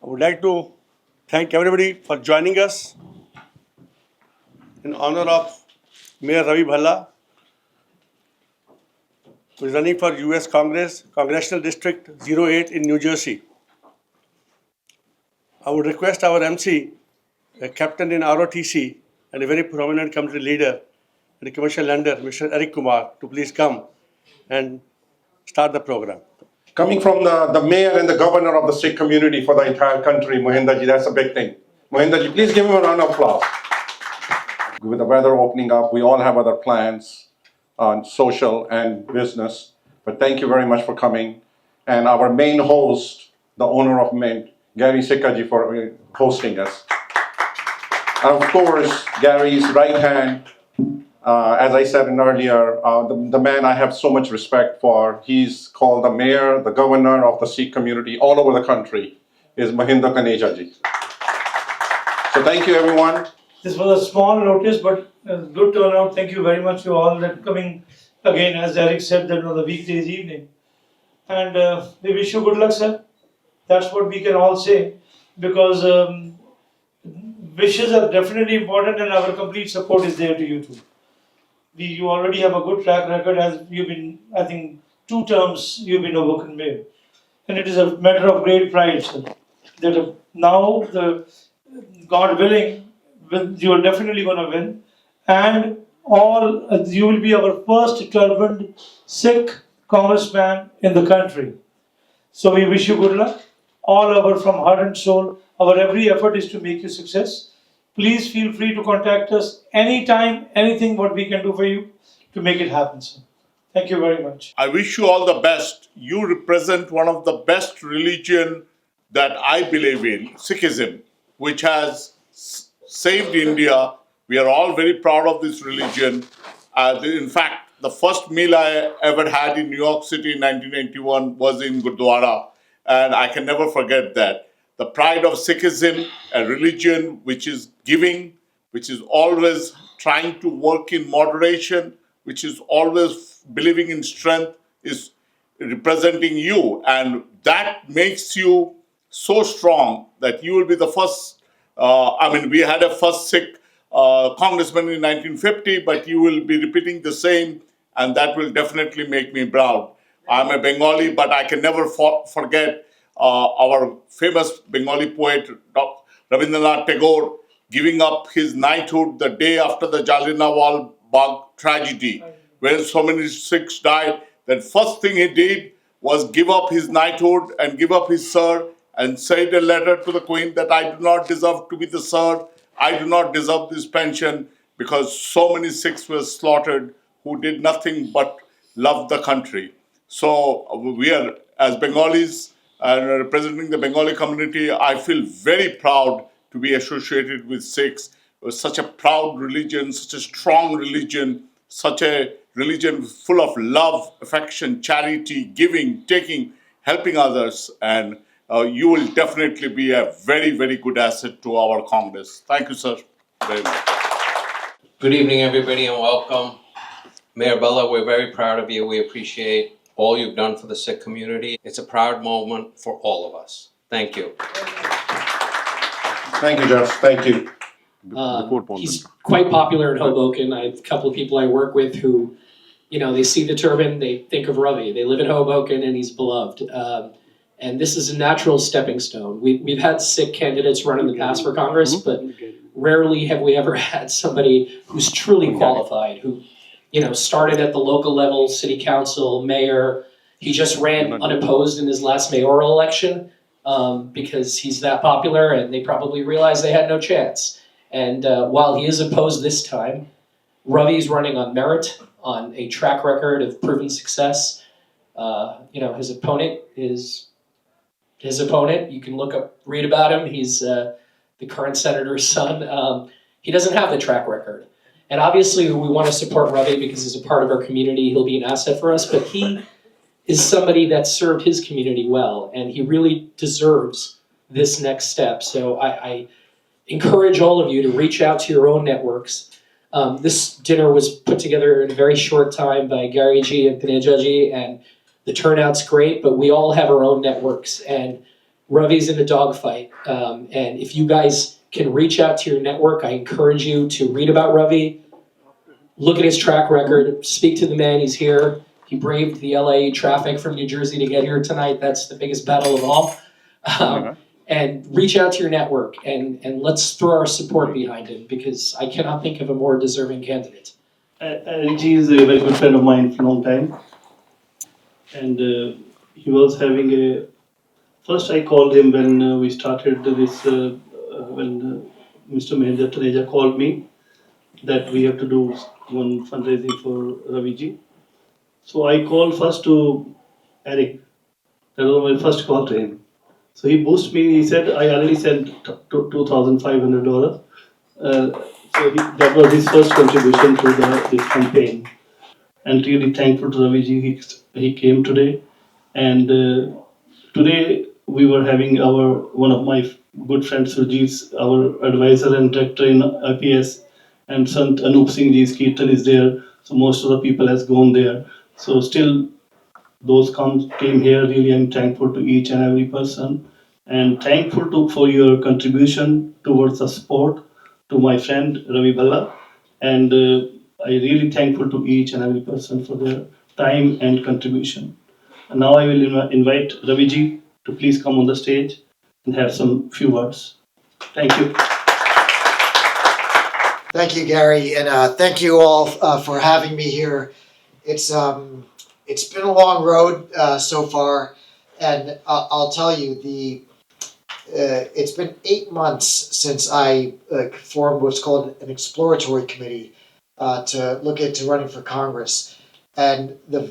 I would like to thank everybody for joining us in honor of Mayor Ravi Bhalla, who is running for US Congress, Congressional District 08 in New Jersey. I would request our MC, a captain in ROTC and a very prominent community leader and a commercial lender, Mr. Eric Kumar, to please come and start the program. Coming from the mayor and the governor of the Sikh community for the entire country, Mohinderji, that's a big thing. Mohinderji, please give him a round of applause. With the weather opening up, we all have other plans on social and business, but thank you very much for coming. And our main host, the owner of Mint, Gary Sikkaji, for hosting us. And of course, Gary's right hand, as I said earlier, the man I have so much respect for, he's called the mayor, the governor of the Sikh community all over the country, is Mahinder Kaneja-ji. So thank you, everyone. This was a small notice, but good turnout. Thank you very much to all that coming again, as Eric said, that on the weekdays evening. And we wish you good luck, sir. That's what we can all say, because wishes are definitely important and our complete support is there to you too. You already have a good track record, as you've been, I think, 2 terms you've been Hoboken mayor. And it is a matter of great pride, sir, that now, God willing, you are definitely going to win. And you will be our first turbaned Sikh congressman in the country. So we wish you good luck. All our, from heart and soul, our every effort is to make you success. Please feel free to contact us anytime, anything what we can do for you to make it happen, sir. Thank you very much. I wish you all the best. You represent one of the best religion that I believe in, Sikhism, which has saved India. We are all very proud of this religion. In fact, the first meal I ever had in New York City in 1981 was in Gurdwara, and I can never forget that. The pride of Sikhism, a religion which is giving, which is always trying to work in moderation, which is always believing in strength, is representing you. And that makes you so strong that you will be the first. We had a first Sikh congressman in 1950, but you will be repeating the same, and that will definitely make me proud. I'm a Bengali, but I can never forget our famous Bengali poet, Rabindranath Tagore, giving up his knighthood the day after the Jallianwala Bagh tragedy, when so many Sikhs died. The first thing he did was give up his knighthood and give up his sir, and send a letter to the Queen that I do not deserve to be the sir, I do not deserve this pension, because so many Sikhs were slaughtered who did nothing but love the country. So we are, as Bengalis, and representing the Bengali community, I feel very proud to be associated with Sikhs. Such a proud religion, such a strong religion, such a religion full of love, affection, charity, giving, taking, helping others. And you will definitely be a very, very good asset to our Congress. Thank you, sir, very much. Good evening, everybody, and welcome. Mayor Bhalla, we're very proud of you. We appreciate all you've done for the Sikh community. It's a proud moment for all of us. Thank you. Thank you, Judge. Thank you. He's quite popular in Hoboken. I have a couple of people I work with who, they see the turban, they think of Ravi. They live in Hoboken and he's beloved. And this is a natural stepping stone. We've had Sikh candidates run in the past for Congress, but rarely have we ever had somebody who's truly qualified, who started at the local level, city council, mayor. He just ran unopposed in his last mayoral election because he's that popular, and they probably realized they had no chance. And while he is opposed this time, Ravi's running on merit, on a track record of proven success. His opponent is his opponent. You can read about him. He's the current senator's son. He doesn't have the track record. And obviously we want to support Ravi because he's a part of our community. He'll be an asset for us, but he is somebody that served his community well, and he really deserves this next step. So I encourage all of you to reach out to your own networks. This dinner was put together in a very short time by Gary G and Kaneja Ji, and the turnout's great, but we all have our own networks, and Ravi's in a dogfight. And if you guys can reach out to your network, I encourage you to read about Ravi, look at his track record, speak to the man. He's here. He braved the LA traffic from New Jersey to get here tonight. That's the biggest battle of all. And reach out to your network and let's throw our support behind him, because I cannot think of a more deserving candidate. He is a very good friend of mine for a long time. And he was having a... First I called him when we started this, when Mr. Mahendra Taneja called me that we have to do one fundraising for Raviji. So I called first to Eric. That was my first call to him. So he boosted me. He said, I already sent $2,500. That was his first contribution to this campaign. And really thankful to Raviji. He came today. And today we were having one of my good friends, Sujit, our advisor and director in IPS, and Sant Anup Singh Ji's Kirtan is there. So most of the people has gone there. So still those came here. Really, I'm thankful to each and every person, and thankful for your contribution towards the sport to my friend Ravi Bhalla, and I really thankful to each and every person for their time and contribution. And now I will invite Raviji to please come on the stage and have some few words. Thank you. Thank you, Gary, and thank you all for having me here. It's been a long road so far, and I'll tell you, it's been 8 months since I formed what's called an exploratory committee to look into running for Congress. And the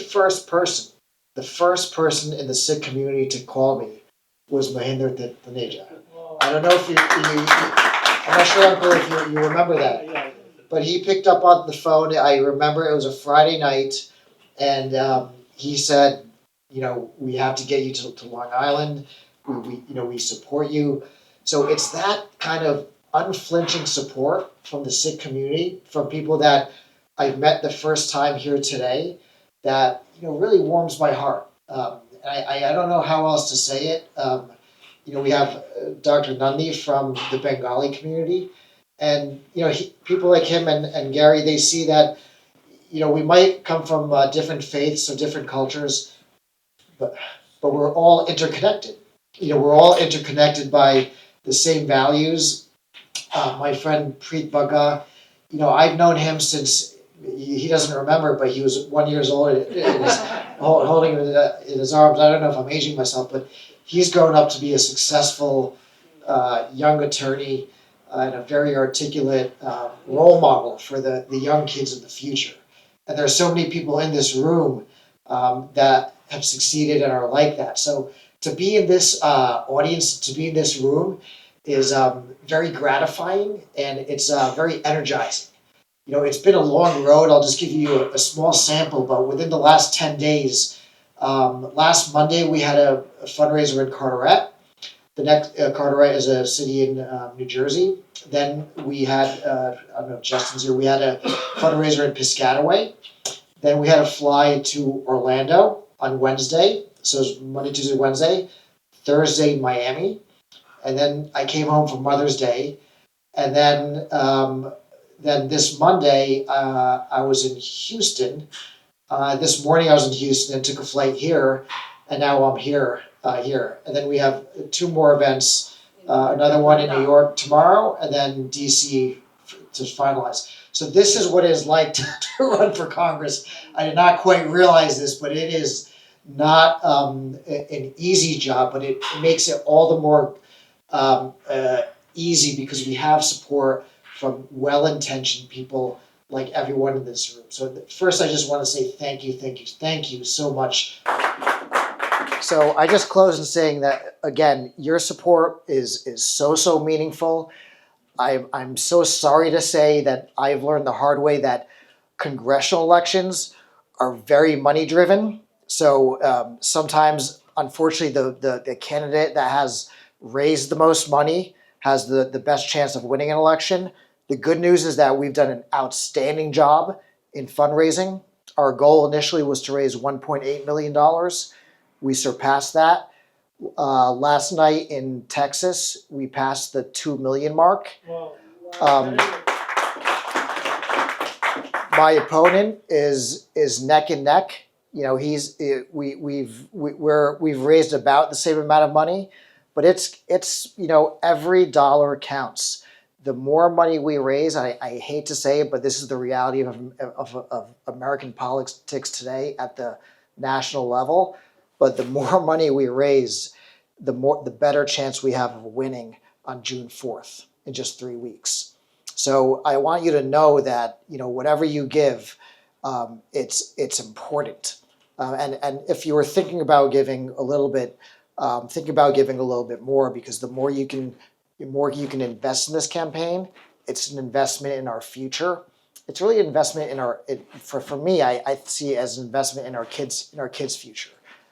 first person in the Sikh community to call me was Mahendra Taneja. I don't know if I'm not sure, Uncle, if you remember that. But he picked up on the phone. I remember it was a Friday night, and he said, we have to get you to Long Island. We support you. So it's that kind of unflinching support from the Sikh community, from people that I've met the first time here today, that really warms my heart. I don't know how else to say it. We have Dr. Nandi from the Bengali community, and people like him and Gary, they see that we might come from different faiths or different cultures, but we're all interconnected. We're all interconnected by the same values. My friend Preet Bagga, I've known him since he doesn't remember, but he was 1 year old and holding him in his arms. I don't know if I'm aging myself, but he's grown up to be a successful young attorney and a very articulate role model for the young kids of the future. And there are so many people in this room that have succeeded and are like that. So to be in this audience, to be in this room is very gratifying, and it's very energizing. It's been a long road. I'll just give you a small sample, but within the last 10 days, last Monday we had a fundraiser in Carteret. The next, Carteret is a city in New Jersey. Then we had, I don't know if Justin's here, we had a fundraiser in Piscataway. Then we had a fly to Orlando on Wednesday. So it was Monday, Tuesday, Wednesday. Thursday, Miami. And then I came home for Mother's Day. And then this Monday, I was in Houston. This morning I was in Houston and took a flight here. And now I'm here. And then we have 2 more events. Another one in New York tomorrow, and then DC to finalize. So this is what it's like to run for Congress. I did not quite realize this, but it is not an easy job, but it makes it all the more easy because we have support from well-intentioned people like everyone in this room. So first I just want to say thank you so much. So I just close in saying that, again, your support is so meaningful. I'm so sorry to say that I've learned the hard way that congressional elections are very money driven. So sometimes, unfortunately, the candidate that has raised the most money has the best chance of winning an election. The good news is that we've done an outstanding job in fundraising. Our goal initially was to raise $1.8 million. We surpassed that. Last night in Texas, we passed the 2 million mark. My opponent is neck and neck. You know, we've raised about the same amount of money, but it's you know, every dollar counts. The more money we raise, I hate to say it, but this is the reality of American politics today at the national level. But the more money we raise, the better chance we have of winning on June 4th in just 3 weeks. So I want you to know that, you know, whatever you give, it's important. And if you were thinking about giving a little bit, think about giving a little bit more, because the more you can invest in this campaign, it's an investment in our future. It's really an investment in for me, I see it as an investment in our kids' future.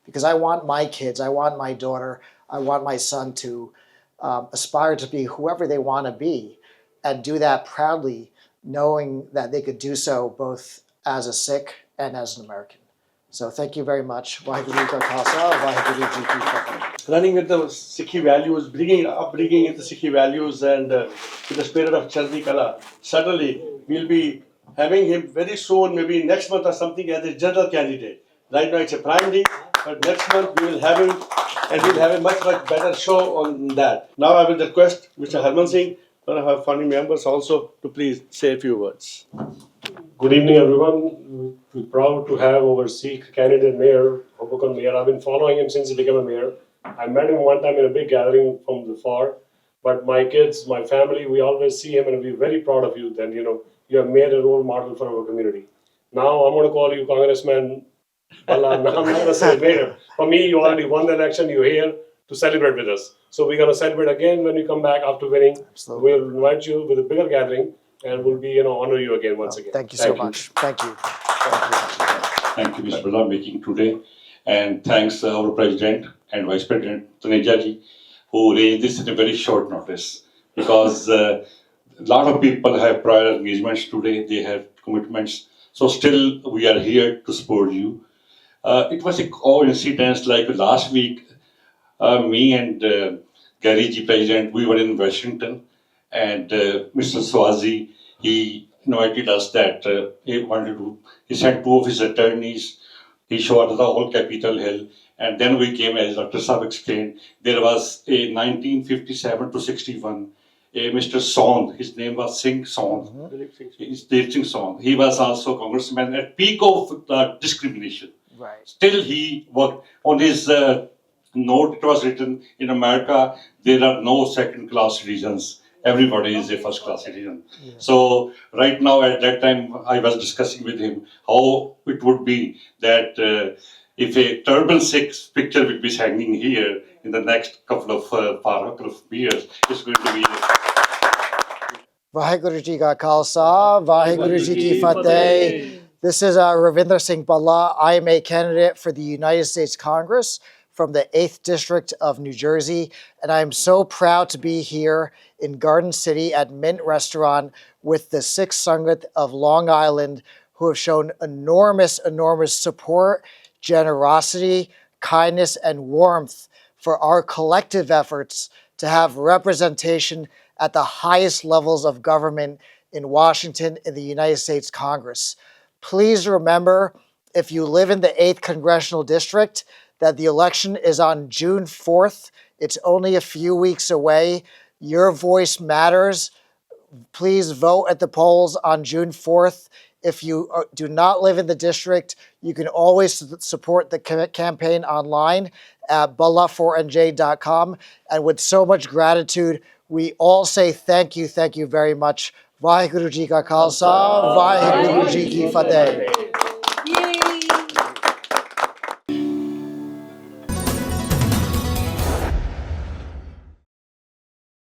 Because I want my kids, I want my daughter, I want my son to aspire to be whoever they want to be, and do that proudly, knowing that they could do so both as a Sikh and as an American. So thank you very much. Vaheguru Ka Khalsa, Vaheguru Ji Ki Fateh. Running with the Sikhi values, upbringing in the Sikhi values, and with the spirit of Chardi Kala, certainly we'll be having him very soon, maybe next month or something, as a general candidate. Right now it's a primary, but next month we will have him, and we'll have a much better show on that. Now I will request Mr. Harman Singh, one of our founding members, also to please say a few words. Good evening, everyone. We're proud to have our Sikh candidate mayor, Hoboken Mayor. I've been following him since he became a mayor. I met him one time in a big gathering from the far, but my kids, my family, we always see him and we're very proud of you. Then, you know, you have made a role model for our community. Now I'm going to call you Congressman Bhalla. I'm not going to say mayor. For me, you already won the election. You're here to celebrate with us. So we're going to celebrate again when we come back after winning. Absolutely. We'll invite you with a bigger gathering, and we'll be, you know, honor you again once again. Thank you so much. Thank you. Thank you, Mr. Bhalla, making today. And thanks our President and Vice President Taneja ji, who arranged this in a very short notice. Because a lot of people have prior engagements today, they have commitments. So still we are here to support you. It was a coincidence, like last week, me and Gary ji, President, we were in Washington, and Mr. Swazi, he invited us that he sent 2 of his attorneys, he showed the whole Capitol Hill, and then we came, as Dr. Saab explained, there was a 1957 to 61, a Mr. Sond, his name was Singh Sond, Dilip Singh Sond. He was also congressman at peak of discrimination. Right. Still he worked on his note, it was written, in America, there are no second-class citizens. Everybody is a first-class citizen. Yeah. So right now, at that time, I was discussing with him how it would be that if a turban Sikh picture will be hanging here in the next couple of years, it's going to be. Vaheguru Ji Ka Khalsa, Vaheguru Ji Ki Fateh. This is Ravinder Singh Bhalla. I am a candidate for the United States Congress from the 8th District of New Jersey, and I am so proud to be here in Garden City at Mint Restaurant with the Sikh Sangat of Long Island, who have shown enormous support, generosity, kindness, and warmth for our collective efforts to have representation at the highest levels of government in Washington in the United States Congress. Please remember, if you live in the 8th Congressional District, that the election is on June 4th. It's only a few weeks away. Your voice matters. Please vote at the polls on June 4th. If you do not live in the district, you can always support the campaign online at bhalla4nj.com. And with so much gratitude, we all say thank you very much. Vaheguru Ji Ka Khalsa, Vaheguru Ji Ki Fateh.